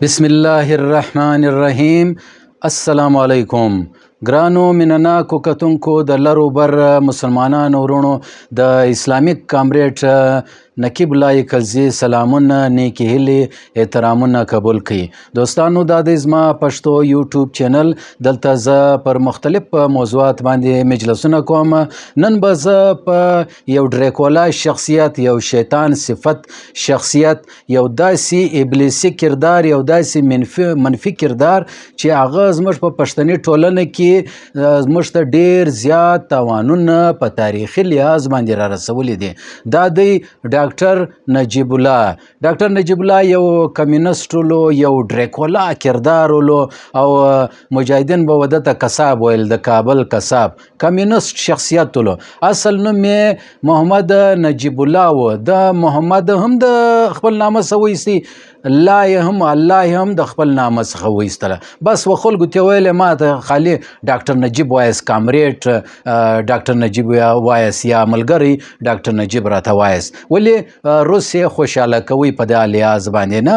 بسم الله الرحمن الرحیم. السلام علیکم ګرانو مینناکو کتونکو د لرو بر مسلمانانو ورونو د اسلامیک کامریډ نقیب الله کلزی سلامونه نیکی هیلې احترامونه قبول کړي. دوستانو دا د زما پښتو یوټیوب چینل دلته زه پر مختلف موضوعات باندې مجلسونه کوم. نن به زه په یو ډریکولا شخصیت، یو شیطان صفت شخصیت، یو داسې ابلیسي کردار، یو داسې منفي کردار چې هغه زموږ په پښتني ټولنه کې زموږ ته ډیر زیات تاوانونه په تاریخي لحاظ باندې را رسولي دي. دا دی ډاکټر نجیب الله. ډاکټر نجیب الله یو کمیونست ولو، یو ډریکولا کردار ولو، او مجاهدین به وده ته کساب ویل، د کابل کساب، کمیونست شخصیت ولو. اصل نوم یې محمد نجیب الله و. د محمد هم د خپل نامه څخه وایستي، الله هم د خپل نامه څخه وایستله. بس و خلکو ته ویل ما ته خالي ډاکټر نجیب وایست، کامریډ ډاکټر نجیب وایست، یا ملګری ډاکټر نجیب راته وایست. ولې روس یې خوشحاله کوي په دا لحاظ باندې نه.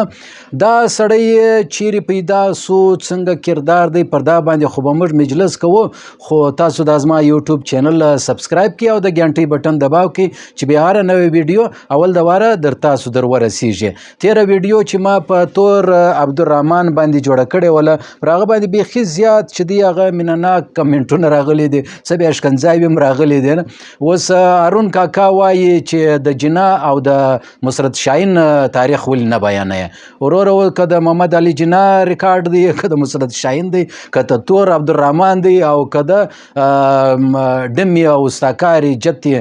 دا سړی چیرې پیدا سو، څنګه کردار دی، پر دا باندې خو به موږ مجلس کوو. خو تاسو دا زما یوټیوب چینل سبسکرایب کړئ او د ګنټۍ بټن دباو کړئ چې بیا هره نوې ویډیو اول د واره در تاسو در ورسیږي. تیره ویډیو چې ما په تور عبدالرحمن باندې جوړه کړې وله، پر هغه باندې بیخي زیات چې دی هغه مینناک کمنټونه راغلي دي، څه بیا اشکنځاوي هم راغلي دي. اوس هارون کاکا وایي چې د جنا او د مسرت شاهین تاریخ ولې نه بیانوي. وروره که د محمد علي جنا ریکارډ دی، که د مسرت شاهین دی، که د تور عبدالرحمن دی، او که د ډمي او استاکاري جتې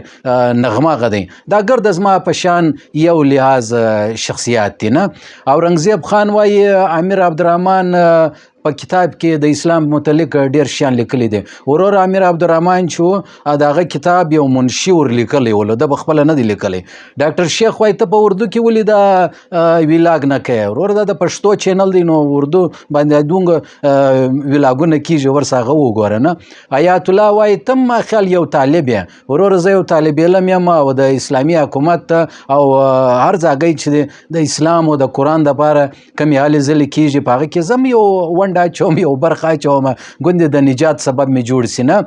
نغمه غه دی. دا ګرد زما په شان یو لحاظ شخصیات دي نه. اورنګزیب خان وایي امیر عبدالرحمن په کتاب کې د اسلام متعلق ډیر شیان لیکلي دي. ورور امیر عبدالرحمن چې دغه کتاب یو منشي ور لیکلی ولو، د بخپله نه دی لیکلی. ډاکټر شیخ وایي ته په اردو کې ولې دا ویلاګ نه کوې؟ ورور دا د پښتو چینل دی نو اردو باندې دومره ویلاګونه کیږي، ورسه هغه وګوره نه. حیات الله وایي ته ما خیال یو طالب یې. ورور زه یو طالب علم یم او د اسلامي حکومت او هر ځای چې د اسلام او د قرآن دپاره کمې هلې ځلې کیږي په هغه کې زه هم یو اچوم، یو برخه اچوم، ګوندې د نجات سبب مې جوړ سي نه.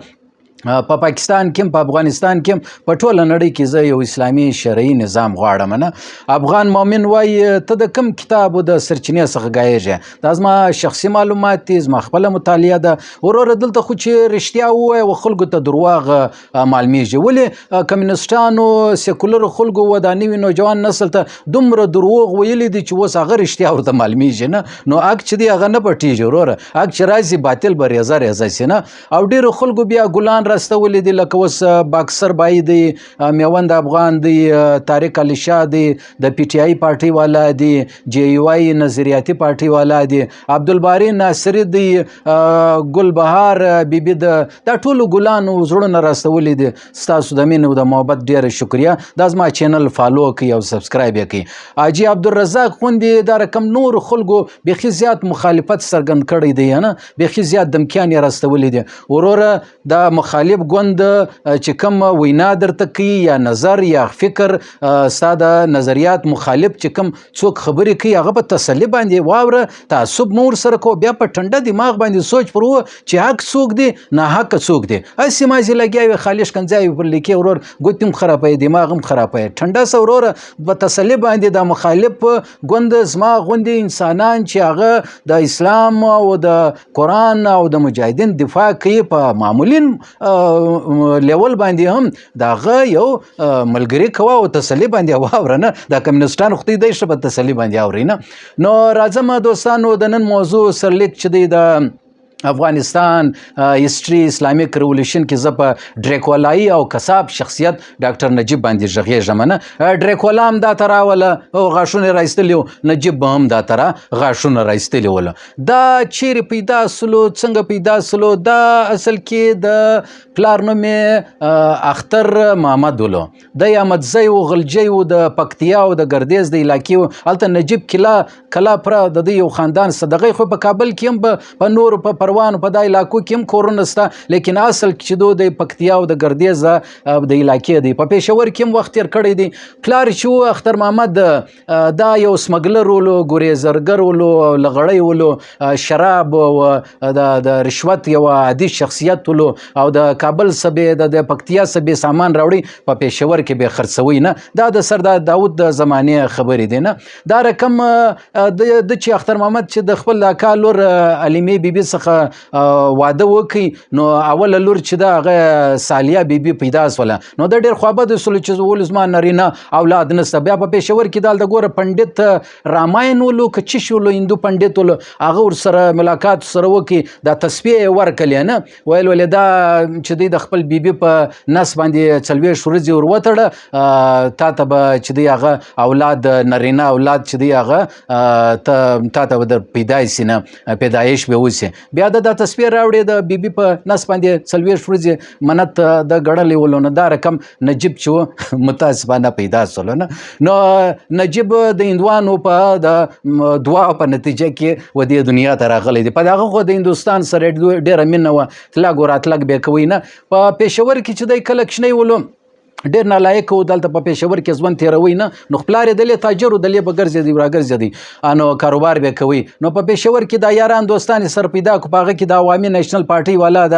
په پاکستان کې هم، په افغانستان کې هم، په ټوله نړۍ کې زه یو اسلامي شرعي نظام غواړم نه. افغان مؤمن وایي ته د کوم کتاب د سرچینې څخه ګایږې؟ دا زما شخصي معلومات دي، زما خپله مطالعه ده. وروره دلته خو چې رښتیا ووایه و خلکو ته درواغ معلومیږي. ولې کمیونستانو سیکولر خلکو و دا نوي نوجوان نسل ته دومره دروغ ویلي دي چې اوس هغه رښتیا ورته معلومیږي نه. نو اګ چې دی هغه نه پټېږي وروره، اګ چې راشي باطل به ریزه ریزه سي نه. او ډېرو خلکو بیا ګلان راستولي دي، لکه اوس باکسر بای دی، میوند افغان دی، طارق علي شاه دی، د پی ټی آی پارټي والا دی، جے یو آی نظریاتي پارټي والا دی، عبدالباري ناصري دی، ګل بهار بیبي دا ټولو ګلانو زړونه راستولي دي. ستاسو د مینې او د محبت ډېره شکریه. دا زما چینل فالو کړئ او سبسکرایب یې کړئ. حاجي عبدالرزاق غوندې دا رقم نور خلکو بیخي زیات مخالفت څرګند کړی دی نه، بیخي زیات دمکیان یې راستولي دي. وروره دا مخالف ګوند چې کوم وینا درته کوي یا نظر یا فکر، ستا د نظریات مخالف چې کوم څوک خبرې کوي هغه په تسلي باندې واوره، تعصب مه ورسره کوه. بیا په ټنډه دماغ باندې سوچ پر ووه چې حق څوک دی، ناحقه څوک دی. هسې مازې لګیا وي خالي ښکنځاوي پر لیکې، ورور ګوتې هم خرابوي، دماغ هم خرابوي. ټنډه سه وروره په تسلي باندې د مخالف ګوند زما غوندې انسانان چې هغه د اسلام او د قرآن او د مجاهدین دفاع کوي په معمولین لیول باندې هم دغه یو ملګری کوه او تسلي باندې واوره نه. دا کمیونستان خو دی ښه په تسلي باندې اوري نه. نو راځم دوستانو د نن موضوع سرلیک چې دی د افغانستان هیسټري اسلامیک ریولیوشن کې زه په ډریکولایي او کساب شخصیت ډاکټر نجیب باندې غږېږم نه. ډریکولا هم دا ته راوله او غاښونه یې رایستلي وو، نجیب به هم دا ته را غاښونه رایستلي ول. دا چیرې پیدا سلو، څنګه پیدا سلو؟ دا اصل کې د پلار نوم یې اختر محمد ولو. دی احمدزی و، غلجی و، د پکتیا او د ګردیز د علاقې و. هلته نجیب کلا پره د دوی یو خاندان صدقه خو په کابل کې هم په نورو په پروان په دا علاقو کې هم کورونه شته، لیکن اصل چې دو د پکتیا او د ګردیز د علاقې دی. په پېښور کې هم وخت تېر کړی دی. پلار چې و اختر محمد دا یو سمګلر ولو، ګریزرګر ولو، لغړی ولو، شراب او د رشوت یو عادي شخصیت ولو، او د کابل څخه د پکتیا څخه سامان راوړي په پېښور کې به خرڅوي نه. دا د سردار داود د زمانې خبرې دي نه. دا رقم د چې اختر محمد چې د خپل اکا لور علیمې بیبي څخه واده وکړي، نو اوله لور چې دا هغه سالیه بیبي پیدا سوله، نو د ډېر خوابده سولو چې ولې زما نارینه اولاد نشته. بیا په پېښور کې دلته ګوره پنډت راماین ولو که چی شولو هندو پنډت ولو، هغه ورسره ملاقات سره وکړي، دا تسبیح یې ورکړلې نه، ویل ولې دا چې دی د خپل بیبي په نس باندې 40 ورځې ور وتړه، تا ته به چې دی هغه اولاد نارینه اولاد چې دی هغه تا ته به در پیدایشي نه پیدایش به وسي. بیا دا تسبیح راوړې د بیبي په نس باندې 40 ورځې منت د ګړلې ولو. نو دا رقم نجیب چې متاسفانه پیدا سولو نه. نو نجیب د هندوانو په د دعا په نتیجه کې و دې دنیا ته راغلی دی. په دغه خو د هندوستان سره ډېره مینه وه، تلګ وراتلګ به کوي نه. په پېښور کې چې دی کله کښنی ولو ډېر نالایق و، دلته په پېښور کې ژوند تېروي نه. نو خپلار یې دلې تاجر و، دلې به ګرځېدی راګرځېدی، نو کاروبار به کوي. نو په پېښور کې دا یاران دوستان یې سر پیدا کړو، په هغه کې د عوامي نیشنل پارټۍ والا د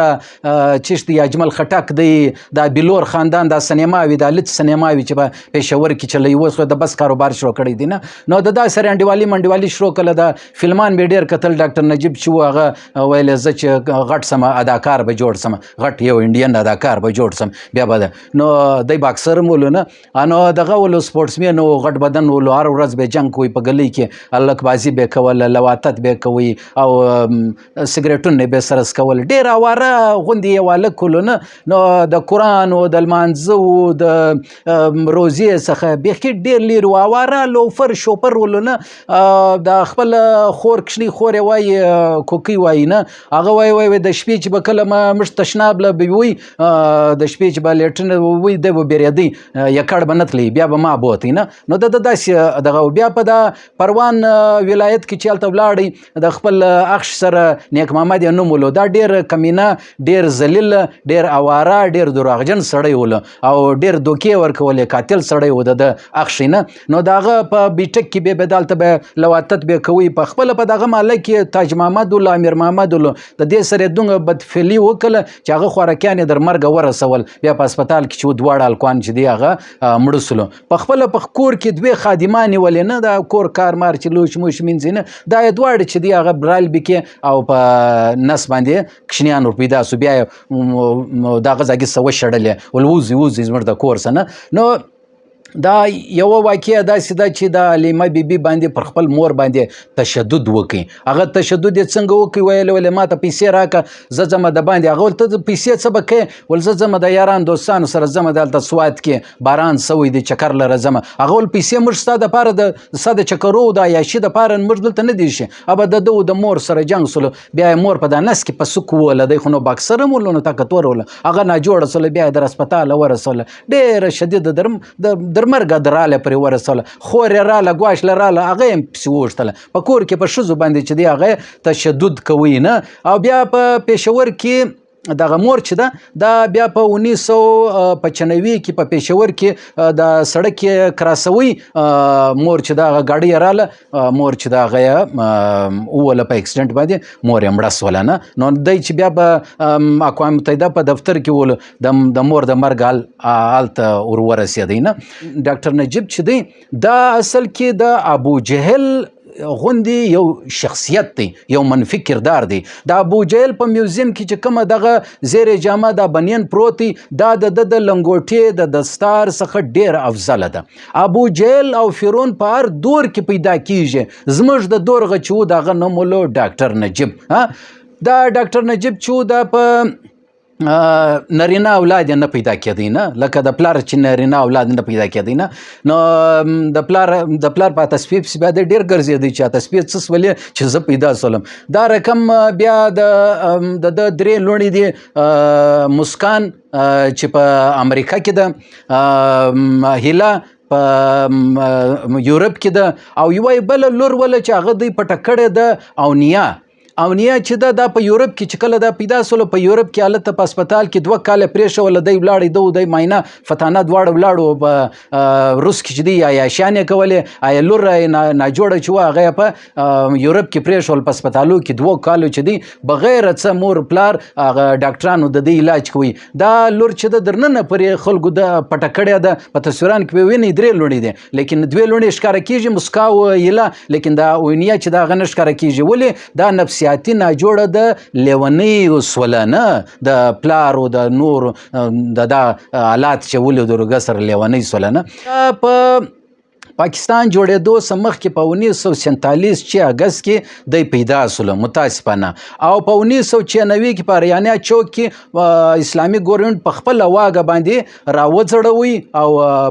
چشت اجمل خټک دی، دا بلور خاندان، دا سینماوي، دا لڅ سینماوي چې په پېښور کې چلی، اوس خو د بس کاروبار شروع کړی دی نه. نو د داسې انډیوالي منډیوالي شروع کړله. د فلمان به ډېر کتل. ډاکټر نجیب چې و هغه ویل زه چې غټ سم اداکار به جوړ سم، غټ یو انډین اداکار به جوړ سم. بیا به نو دی باکسر مولو نه، انو دغه ولو سپورټسمین او غټ بدن ولو، هر ورځ به جنگ کوي په گلی کې، الک بازی به کول، لواتت به کوي، او سیګریټونه به سره سکول، ډیر اواره غوندي یو الک ولو نه. نو د قرآن او د لمانځه د روزي څخه بیخي ډیر لري اواره لوفر شوپر ولو نه. د خپل خور کښنی خور وای کوکی وای نه، هغه وای د شپې چې به کله ما مش تشناب له وي، د شپې چې به لیټن وي د بیریدي یکړ بنتلی، بیا به ما بوتی نه. نو د داسې دغه بیا په د پروان ولایت کې چې هلته ولاړی، د خپل اخش سره نیک محمد یې نوم ولو. دا ډیر کمینه، ډیر ذلیل، ډیر اواره، ډیر دروغجن سړی ولو، او ډیر دوکې ورکولې، قاتل سړی و د اخش نه. نو دغه په بیټک کې به دلته به لواتت به کوي، په خپل په دغه محله کې تاج محمد ولو، امیر محمد ولو، د دې سره دغه بدفعلي وکړه چې هغه خوارکیان در مرګ ورسول. بیا په هسپتال کې چې دواړه الکوان چې دی هغه مړه سولو. په خپل په کور کې دوه خادمانې ولې نه، دا کور کار مار چې لوش موش مینځي نه، دا یې دواړه چې دی هغه برایل بکې او په نس باندې کښنیان ور پیدا سو. بیا دغه ځای څه وشړلې ول ووځي زموږ د کور څه نه. نو دا یو واقعه داسې ده چې د علیمه بیبي باندې پر خپل مور باندې تشدد وکړي. هغه تشدد یې څنګه وکړي؟ ویل ما ته پیسې راکړه، زه ځمه د باندې. هغه ورته پیسې څه به کوې؟ ول زه ځمه د یاران دوستانو سره ځمه دلته سوات کې باران سوی دی چکر لره ځمه. هغه ول پیسې موږ ستا دپاره ستا د چکرو د عیاشي دپاره موږ دلته نه دی شي. ابه د ده د مور سره جنګ سولو. بیا یې مور په دا نس کې په سوک ووله، دی خو نو باکسر هم ولو، نو طاقتور ولو، هغه ناجوړه سوله. بیا یې در هسپتاله ورسوله، ډېره شدید در مرګه دراله پرې ورسوله. خور یې راله، ګواش له راله، هغه یې پسې ووښتله. په کور کې په ښځو باندې چې دی هغه تشدد کوي نه. او بیا په پېښور کې دغه مور چې ده، دا بیا په 1995 کې په پېښور کې د سړک کراسوي مور چې دا هغه گاډي یې راله، مور چې دا هغه یې ووله په اکسیډنټ باندې، مور یې مړه سوله نه. نو دی چې بیا په اقوام متحده په دفتر کې ولو د مور د مرګ هلته ور ورسېدی نه. ډاکټر نجیب چې دی دا اصل کې د ابو جهل غوندي یو شخصیت دی، یو منفي کردار دی. د ابو جهل په میوزیم کې چې کومه دغه زیر جامه د بنین پروت دی، دا د لنګوټې د دستار څخه ډیر افضله ده. ابو جهل او فرعون په هر دور کې پیدا کیږي. زموږ د دور غ چې و دغه نوم ولو ډاکټر نجیب. دا ډاکټر نجیب چې دا په نارینه اولاد نه پیدا کېدی نه، لکه د پلار چې نارینه اولاد نه پیدا کېدی نه. نو د پلار په تصفیه پسې بیا ډېر ګرځېدی چې تصفیه څه سولې چې زه پیدا سولم. دا رقم بیا د 3 لوڼې دي، مسکان چې په امریکا کې ده، هیله په یورپ کې ده، او یوه بله لور وله چې هغه دوی پټه کړې ده، او نیا امنیه چې دا په یورپ کې چې کله دا پیدا سولو په یورپ کې هلته په هسپتال کې 2 کاله پرېښوله دی ولاړې دی معاینه فتانه دواړه ولاړو په روس کې چې دی عیاشیانې کولې آیا لور ناجوړه چې وه هغه یې په یورپ کې پرېښول په هسپتالو کې 2 کالو چې دی بغیر څه مور پلار هغه ډاکټرانو د دې علاج کوي دا لور چې د درننه پرې خلکو د پټه کړې ده په تصویران کې به وینئ 3 لوڼې دي لیکن 2 لوڼې ښکاره کېږي مسکا ویله لیکن دا اونیه چې دا هغه نه ښکاره کېږي ولې دا نفسیاتي ناجوړه د لیونۍ سوله نه د پلارو د نور دا حالات چې ولیدو رګه سره لیونۍ سوله نه په پاکستان جوړېدو څخه مخکې په 1947 چې اګست کې دی پیدا سولو متاسفانه او په 1996 کې په اریانا چوک کې اسلامي ګورنمنټ په خپل واګه باندې راوځړوي او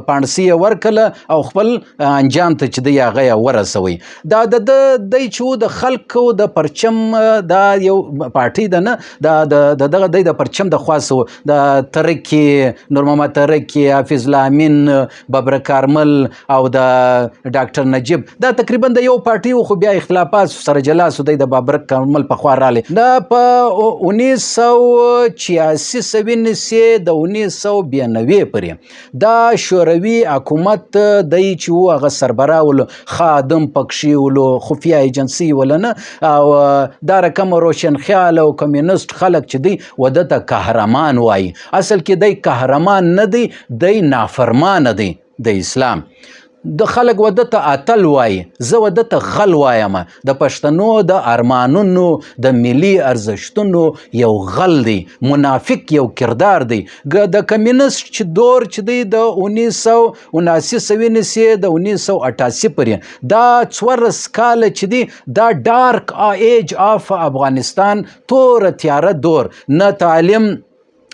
پانسي ورکله او خپل انجام ته چې دی هغه ورسوي دا د چې د خلکو د پرچم دا یو پارټي ده نه دغه د پرچم د خاصو د ترکی نور محمد ترکی حافظ الله امین ببر کارمل او د ډاکټر نجیب دا تقریبا د یو پارټي خو بیا اختلافات سره جلا سو د بابرک کارمل په خوا رالی دا په 1986 د 1992 پورې دا شوروي حکومت دی چې هغه سربراه ولو خادم پکښې ولو خفیه ایجنسي ولنه او دا رقم روشن خیال او کمیونست خلک چې دی ودته قهرمان وایي اصل کې دی قهرمان نه دی نافرمان دی د اسلام د خلک ودته اتل وایي زه ودته غل وایم د پښتنو د ارمانونو د ملي ارزښتونو یو غل دی منافق یو کردار دی د کمیونست چې دور چې دی د 1979 د 1988 پورې دا 14 کاله چې دی دا ډارک ایج آف افغانستان تور تیاره دور نه تعلیم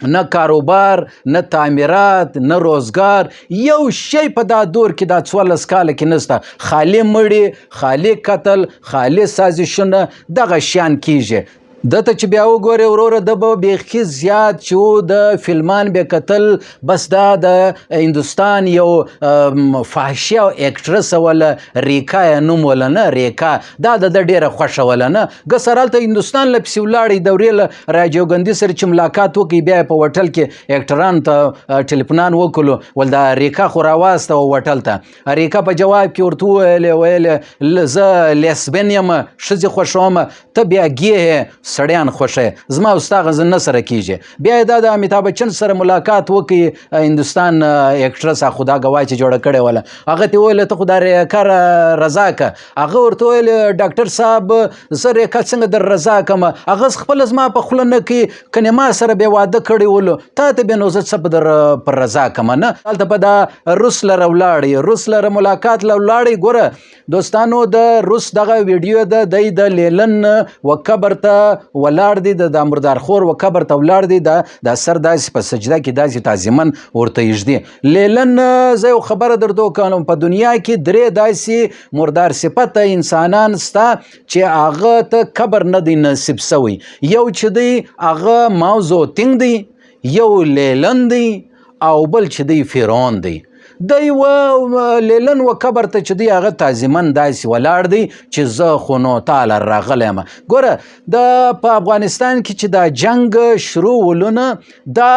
نه کاروبار نه تعمیرات نه روزګار یو شی په دا دور کې دا 14 کاله کې نسته خالی مړي خالی قتل خالی سازشونه دغه شیان کیږي دته چې بیا وګورې وروره د به بیخي زیات چې د فلمان به کتل بس دا د هندوستان یو فحشي او اکټرس وله ریکا یې نوم وله نه ریکا دا د ډېره خوښه وله نه ګسر هلته هندوستان له پسې ولاړې دورې له راجیو ګاندي سره چې ملاقات وکړي بیا یې په هوټل کې اکټرانو ته ټلیفونان وکړو ول دا ریکا خو راواستوه هوټل ته ریکا په جواب کې ورته وویلې زه لیسبین یم ښځې خوښوم ته بیا ګې سړیان خوښه زما او ستا غزه نه سره کیږي بیا یې دا د امیتاب بچن سره ملاقات وکړي هندوستان اکټرس خدا ګواه چې جوړه کړې وله هغه ته وویل ته خو دا ریکا رضا که هغه ورته ویل ډاکټر صاحب زه ریکا څنګه در رضا کړم هغه خپله زما په خوله نه کوي کنې ما سره بیا واده کړی ولو تا ته بیا نو زه څه په در پر رضا کړم نه هلته په دا روس لره ولاړې روس لره ملاقات له ولاړې ګوره دوستانو د روس دغه ویډیو ده دی د لیلن و قبر ته ولاړ دی د مردار خور و قبر ته ولاړ دی د سر داسې په سجده کې داسې تعظیمن ورته یږدي لیلن زه یو خبره درته وکړم په دنیا کې 3 داسې مردار صفته انسانان سته چې هغه ته قبر نه دی نصیب سوی یو چې دی هغه ماو زوتینګ دی یو لیلن دی او بل چې دی فرعون دی دی و لیلن و قبر ته چې دی هغه تعظیمن داسې ولاړ دی چې زه خو نو تعالی راغلی یم ګوره په افغانستان کې چې دا جنگ شروع ولونه دا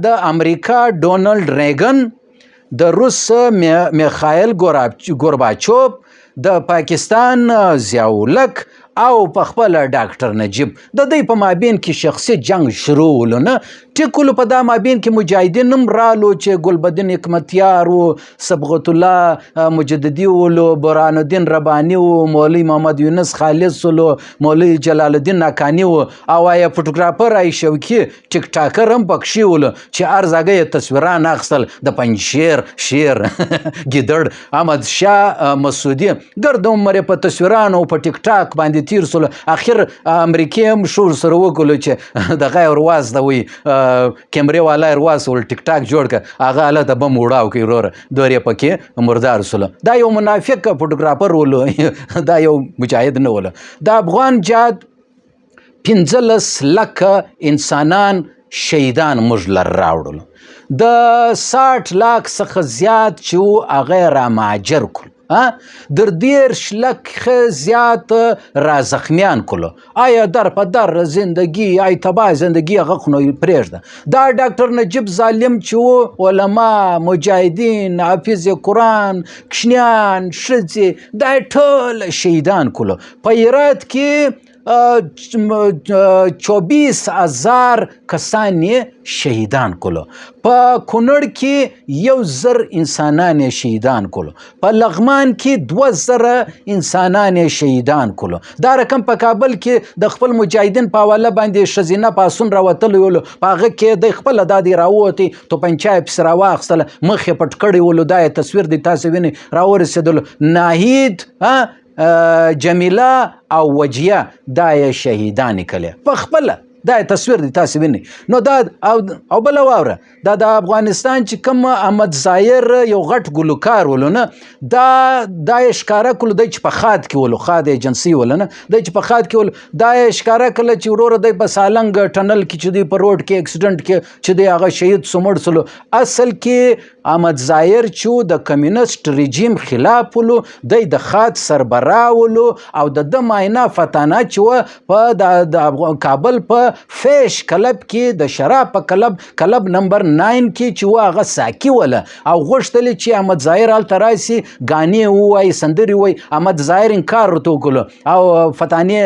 د امریکا ډونالډ ریګن د روس میخایل ګورباچوف د پاکستان ضیاءالحق او په خپل ډاکټر نجیب د دې په مابین کې شخصي جنگ شروع ولونه ټیکلو په دا مابین کې مجاهدین هم رالو چې ګلبدین حکمتیار و صبغت الله مجددي ولو برهان الدین رباني و مولوي محمد یونس خالص ولو مولوي جلال الدین ناکانی و او یا فوټوګرافر ای شوکي ټیک ټاکر هم پکښې ولو چې هر ځای یې تصویران اخیستل د پنجشیر شیر ګیدړ احمد شاه مسعودي ګرد عمر په تصویرانو په ټیک ټاک باندې تیر سول اخر امریکای هم شور سره وکړو چې د غیر واز د وی کیمرې والا رواس ول ټیک ټاک جوړ ک هغه له د بم وړاو کوي وروره دورې پکې مردار سول دا یو منافق فوټوګرافر ولو دا یو مجاهد نه ولو د افغان جهاد 15 لکه انسانان شهیدان موږ لر راوړل د 60 لاک څخه زیات چې هغه را مهاجر کړل در 10 لکه زیات را زخمیان کلو. آیا در په در زندگی ای تباه زندگی هغه خو نو پرېږده. دا ډاکټر نجیب ظالم چې و علما مجاهدین حافظ قرآن کشنیان ښځې دا ټول شهیدان کلو. په هرات کې 24,000 کسان یې شهیدان کلو. په کونړ کې 1,000 انسانان یې شهیدان کلو. په لغمان کې 2,000 انسانان یې شهیدان کلو. دا رقم په کابل کې د خپل مجاهدین په حواله باندې ښځینه پاڅون راوتلی ولو، په هغه کې د خپله دا دی راووتی توپنچه یې پسې راواخیستله، مخ یې پټ کړی ولو. دا یې تصویر دی تاسې وینئ راورسېدلو. ناهید جمیله او وجیه دا یې شهیدانې کړې په خپله. دا تصویر دی تاسې وینئ. نو دا او بله واوره دا د افغانستان چې کوم احمد ظاهر یو غټ ګلوکار ولو نه، دا یې ښکاره کړلو دی چې په خاد کې ولو، خاد ایجنسي ولو نه، دی چې په خاد کې ولو دا یې ښکاره کړله چې وروره دی په سالنګ ټنل کې چې دی په روډ کې اکسیډنټ کې چې دی هغه شهید سو مړ سلو. اصل کې احمد ظاهر چې د کمیونست رژیم خلاف ولو، دی د خاد سربراه ولو او د ده معاینه فتانه چې وه په د کابل په فیش کلب کې د شراب په کلب نمبر 9 کې چې وه هغه ساقي وله او غوښتلې چې احمد ظاهر هلته راسي ګانې ووایي سندرې ووایي. احمد ظاهر انکار ورته وکړو او فتانې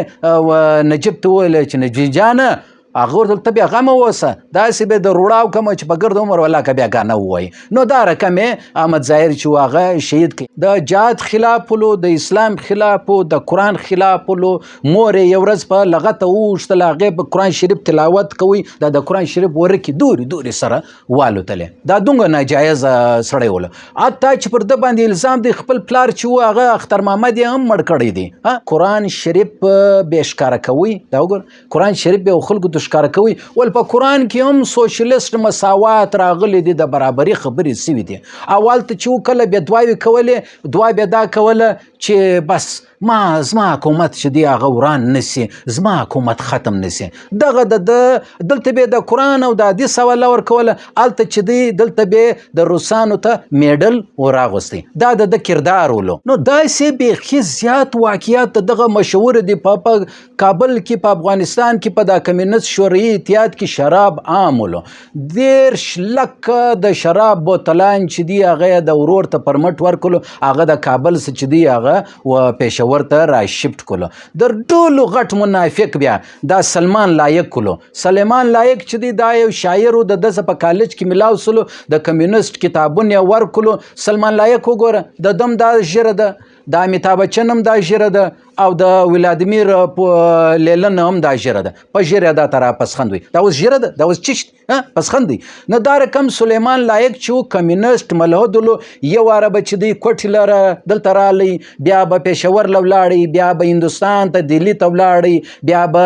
نجیب ته وویل چې نجیب جانه هغه ورته ته بیا غمه اوسه، داسې به د روړاو کومه چې په ګرد عمر ولا که بیا ګانه ووایي. نو دا رقم یې احمد ظاهر چې و هغه شهید کړي. د جهاد خلاف ولو، د اسلام خلاف و، د قرآن خلاف ولو. مور یې یو ورځ په لغته ووښتله، هغې په قرآن شریف تلاوت کوي، دا د قرآن شریف ورکې دورې سره والوتلې. دا دومره ناجایزه سړی ولو. حتی چې پر ده باندې الزام دی خپل پلار چې و هغه اختر محمد یې هم مړ کړی دی. قرآن شریف بې ښکاره کوي. دا وګوره قرآن شریف به خلکو ښکاره کوي. ول په قرآن کې هم سوشلیست مساوات راغلی دي، د برابري خبرې سوي دي. اول ته چې کله بیا دعاوې کولې، دعا بیا دا کوله چې بس زما حکومت چې دی هغه وران نسی، زما حکومت ختم نسی. دغه دلته به د قرآن او د حدیث حواله ورکوله، هلته چې دی دلته به د روسانو ته میډل وراغوستی. دا د کردار ولو. نو داسې بیخي زیات واقعیات دغه مشهور دي. په کابل کې، په افغانستان کې، په د کمیونست شوروي اتحاد کې شراب عام ولو. 10 لکه د شراب بوتلان چې دی هغه د ورور ته پرمټ ورکولو، هغه د کابل څخه چې دی هغه و پېښور ته را شفټ کولو. در ټولو غټ منافق بیا دا سلمان لایق کولو. سلیمان لایق چې دی دا یو شاعر و، د ده په کالج کې میلاو سلو، د کمیونست کتابونه یې ورکولو. سلمان لایق وګوره د دم دا ژیره ده، د امیتاب بچن هم دا ژیره ده او د ولادیمیر لینن هم دا ژیره ده. په ژیره دا ته را پسخند وي. دا اوس ژیره ده، دا اوس چشت پسخند دی. نو دا رقم سلیمان لایق چې کمیونست ملحد ولو، یو واره به چې دی کوټې لره دلته رالی، بیا به پېښور له ولاړی، بیا به هندوستان ته دهلي ته ولاړی، بیا به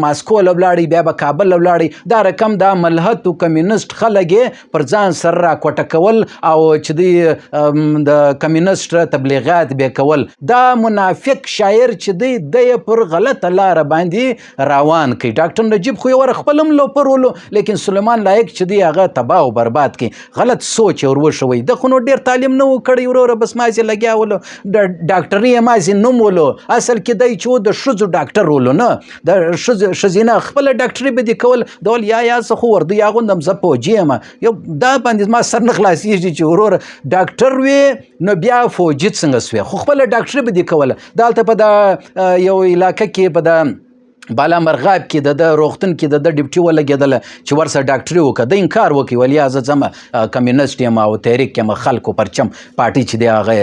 ماسکو له ولاړی، بیا به کابل له ولاړی. دا رقم دا ملحد و کمیونست خلک یې پر ځان سره را کوټه کول او چې دی د کمیونست تبلیغات به کول. دا منافق شاعر چې دی د پر غلطه لاره باندې روان کړي. ډاکټر نجیب خو یې ور خپل هم لوپر ولو، لیکن سلیمان لایق چې دی هغه تباه او برباد کړي. غلط سوچ یې ور وښوی. ده خو نو ډېر تعلیم نه و کړی، وروره بس مازې لګیا ولو، ډاکټري یې مازې نوم ولو. اصل کې دی چې د ښځو ډاکټر ولو، نه د ښځینه خپله ډاکټري به دې کول. دول یا زه خو وردی اغوندم، زه فوجي یم. یو دا باندې ما سر نه خلاصېږي چې وروره ډاکټر وې نو بیا فوجي څنګه سوې، خو خپله ډاکټري به دې کوله. دلته په د یو علاقه کې په د بالا مرغاب کې د روغتون کې د ډیپټي ولګېدله چې ورسره ډاکټري وکړه. د انکار وکړي، ولیا زه ځم کمیونست یم او تحریک یم، خلکو پرچم پارټي چې دی هغه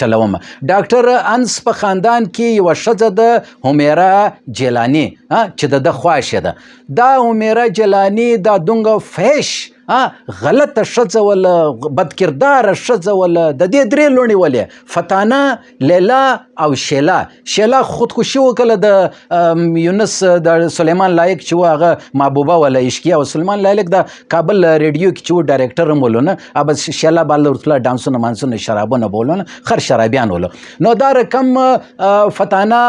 چلوم. ډاکټر انس په خاندان کې یوه ښځه ده همیره جیلاني چې د ده خواښې ده. دا همیره جیلاني دا دومره فحش غلطه ښځه وله، بدکرداره ښځه وله. د دې 3 لوڼې ولې، فتانه، لیلا او شیلا. شیلا خودکشي وکړله د یونس د سلیمان لایق چې و هغه محبوبه وله عشقیه. او سلیمان لایق د کابل ریډیو کې چې و ډایرکټر هم ولو نه، بس شیلا بالا ورتله ډانسونه مانسونه شرابونه به ولو نه، خر شرابیان ولو. نو دا رقم فتانه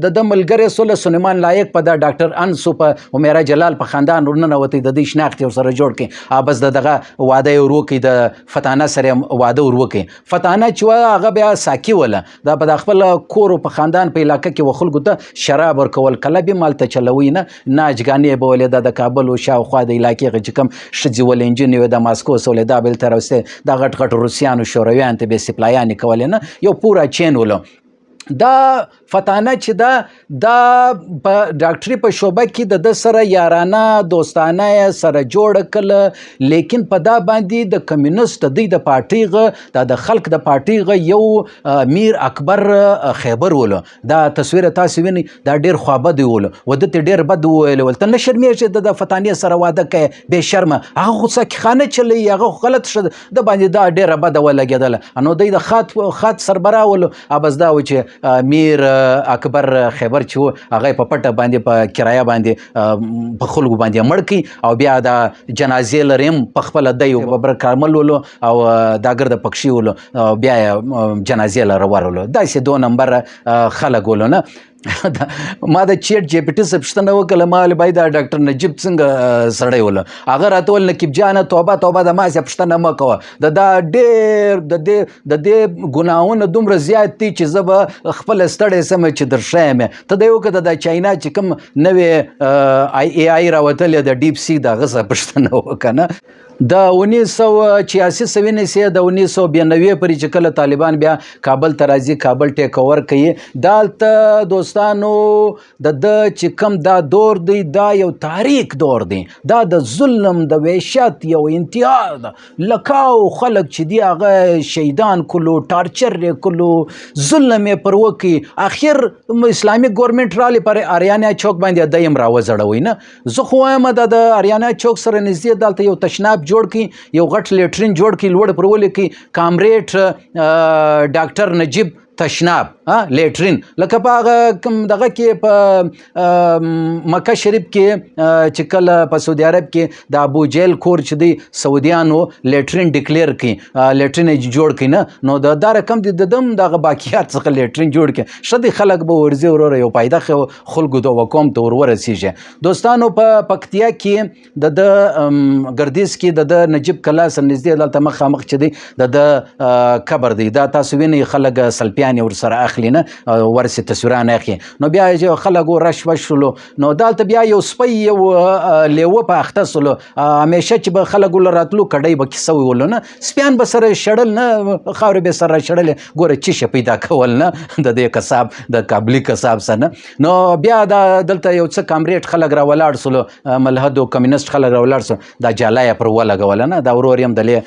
د ده ملګری سوله. سلیمان لایق په د ډاکټر انس په همیره جلال په خاندان ورننوتی، د دې شناخت یې ورسره جوړ کړي. بس دغه واده یې ور وکړي، د فتانه سره یې واده ور وکړي. فتانه چې وه هغه بیا ساقي وله، دا په د خپل کور په خاندان په علاقه کې و خلکو ته شراب ورکول، کلب یې مالته چلوي نه اجګانې به ولې د کابل و شاوخوا د علاقې هغه چې کوم ښځې ولې نجونې وې د ماسکو سولې دا بل طرف دا غټ غټ روسیانو شورویانو ته به سپلایانې کولې نه، یو پورا چین ولو. دا فتانه چې دا په ډاکټري په شعبه کې د سره یارانه دوستانه سره جوړ کړله، لیکن په دا باندې د کمیونست دوی د پارټۍ د خلق د پارټۍ یو میر اکبر خیبر ولو، دا تصویر تاسو وینئ، دا ډېر خوابد ولو، وده ته ډېر بد وویل، ول ته نه شرمېږې د فتانې سره واده کوې بې شرمه، هغه خو ساقيخانه چلوي، هغه خو غلط شه د باندې دا ډېره بده ولګېدله. نو دوی د خات سربراه ولو، بس دا و چې میر اکبر خیبر چې و هغه په پټه باندې په کرایه باندې په خلکو باندې مړ کړي، او بیا د جنازې لري هم په خپله دی ببر کارمل ولو او دا ګرده پکشي ولو، بیا یې جنازې لره ورولو. داسې 2 نمبر خلک ولو نه. ما د چیټ جی پی ټي څه پوښتنه وکړله، ما ویل بای دا ډاکټر نجیب څنګه سړی ولو؟ هغه راته ویل نقیب جانه توبه توبه د ما څه پوښتنه مه کوه، دا ډېر د دې ګناهونه دومره زیات دي چې زه به خپله ستړی سم چې در ښیم. ته دی وکړه د چاینا چې کوم نوې ای آی راوتلې د ډیپ سی د هغه څه پوښتنه وکړه نه. د 1986 ونیسې د 1992 پورې چې کله طالبان بیا کابل ته راځي، کابل ټیک اوور کوي، دالته دوستانو د چې کوم دا دور دی دا یو تاریک دور دی، دا د ظلم د وحشت یو انتها ده. لکاو خلک چې دی هغه شهیدان کلو، ټارچر یې کلو، ظلم یې پر وکړي، اخر اسلامي ګورنمنټ رالی پر اریانا چوک باندې دایم راوځړوي نه. زه خو وایم دا د اریانا چوک سره نږدې دلته یو تشناب جوړ کړي، یو غټ لیټرین جوړ کړي، لوړ پر ولیکي کامریډ ډاکټر نجیب تشناب لیټرین، لکه په هغه کوم دغه کې په مکه شریف کې چې کله په سعودي عرب کې د ابو جهل کور چې دی سعودیانو لیټرین ډیکلیر کړي، لیټرین یې جوړ کړي نه، نو دا رقم دی د دم دغه باقیات څخه لیټرین جوړ کړي، ښه دی خلک به ورځي وروره یو پایده خلکو ته وقوم ته ورسیږي. دوستانو په پکتیا کې د ګردیز کې د نجیب کلا سره نږدې دلته مخامخ چې دی د قبر دی، دا تاسو وینئ خلک سلفیان ورسره اخلي نه، ورسې تصویران اخلي. نو بیا چې خلکو رش وش شولو، نو دلته بیا یو سپی یو لیوه په اخته سولو، همیشه چې به خلکو له راتلو کډۍ به کیسه ویولو نه، سپیان به سره شړل نه، خاورې به سره شړلې، ګوره چیشه پیدا کول نه د دې کساب د کابلي کساب سره نه. نو بیا دا دلته یو څه کامریډ خلک را ولاړ سولو، ملحد او کمیونست خلک را ولاړ سولو، دا جاله یې پر ولګوله نه، دا ورور یم دلې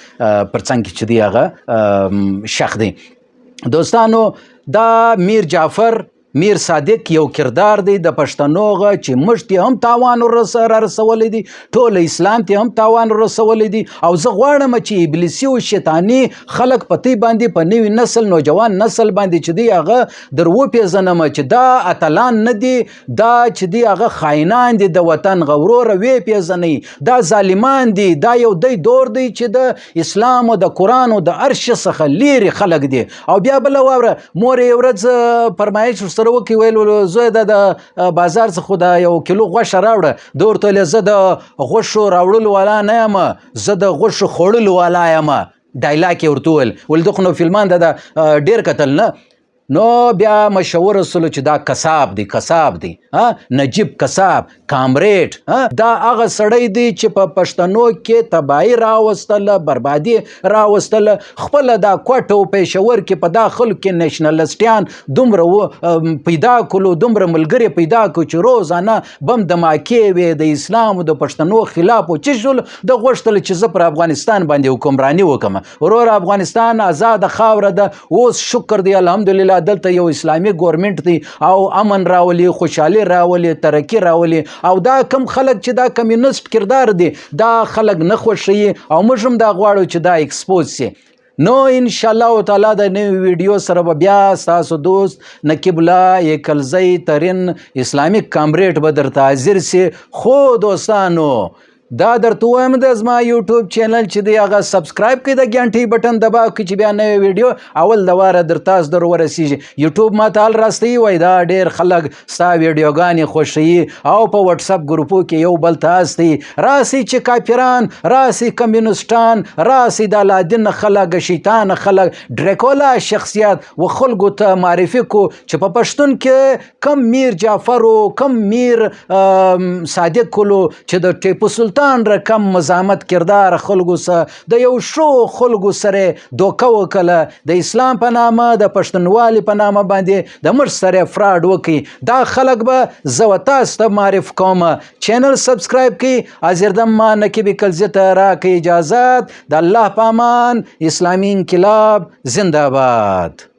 پر څنګ کې چې دی هغه شخ دی. دوستانو دا میر جعفر میر صادق یو کردار دی د پښتنو غ چې موږ ته هم تاوان رسولی دی، ټول اسلام ته هم تاوان رسولی دی، او زه غواړم چې ابلیسي او شیطاني خلک په دې باندې په نوي نسل نوجوان نسل باندې چې دی هغه در وپېژنم چې دا اتلان نه دي، دا چې دی هغه خاینان دي د وطن غوروره وپېژنئ، دا ظالمان دي، دا یو دی دور دی چې د اسلام او د قرآن او د عرش څخه لیرې خلک دي. او بیا بله واوره مور یې ورځ فرمایش سره وکړي، ویل زوی د بازار څخه د 1 کیلو غوښه راوړه، ده ورته ویل زه د غوښو راوړلو والا نه یم، زه د غوښو خوړلو والا یم. ډایلاګ یې ورته ویل، دغه نو فلمان د ډېر کتل نه. نو بیا مشوره سولو چې دا کساب دی، کساب دی، نجیب کساب کامریډ، دا هغه سړی دی چې په پښتنو کې تباهي راوستله، بربادي راوستله، خپله دا کوټ او پېښور کې په دا خلکو کې نیشنلسټیان دومره پیدا کړلو، دومره ملګري پیدا کړو چې روزانه بم دماکې وې د اسلام او د پښتنو خلاف، او چې شول د غوښتل چې زه پر افغانستان باندې حکمراني وکړم. ورور افغانستان آزاده خاوره ده، اوس شکر دی الحمدلله دلته یو اسلامي ګورنمنټ دی او امن راولي، خوشحالي راولي، ترقي راولي. او دا کم خلک چې دا کمیونست کردار دی دا خلک نه خوښوي، او موږ هم دا غواړو چې دا ایکسپوز شي. نو ان شاء الله تعالی د نوې ویډیو سره به بیا ستاسو دوست نقیب الله یکلزی ترین اسلامیک کامریډ به درته حاضر سي. خو دوستانو دا درته وایم د زما یوټیوب چینل چې دی هغه سبسکرایب کړئ، د ګنټۍ بټن دباو کړئ چې بیا نوې ویډیو اول د واره در تاسو در ورسیږي. یوټیوب ما ته حال راستوي وایي دا ډېر خلک ستا ویډیوګانې خوښوي او په وټساپ ګروپو کې یو بل ته هستئ، راسئ چې کافران، راسئ کمیونسټان، راسئ د الادین خلک، شیطان خلک، ډریکولا شخصیت و خلکو ته معرفي کو چې په پښتون کې کم میر جعفر و کم میر صادق کلو چې د ټیپو سلطان رقم مزاحمت کردار خلکو سره د یو شو خلکو سره دوکه وکړه، د اسلام په نامه د پښتونوالي په نامه باندې د مړ سره فراډ وکړي. دا خلک به زه و تاسو ته معرف کوم. چینل سبسکرایب کړئ. حاضردم ما نقیب کلزی ته راکړئ اجازت. د الله په امان. اسلامي انقلاب زنده باد.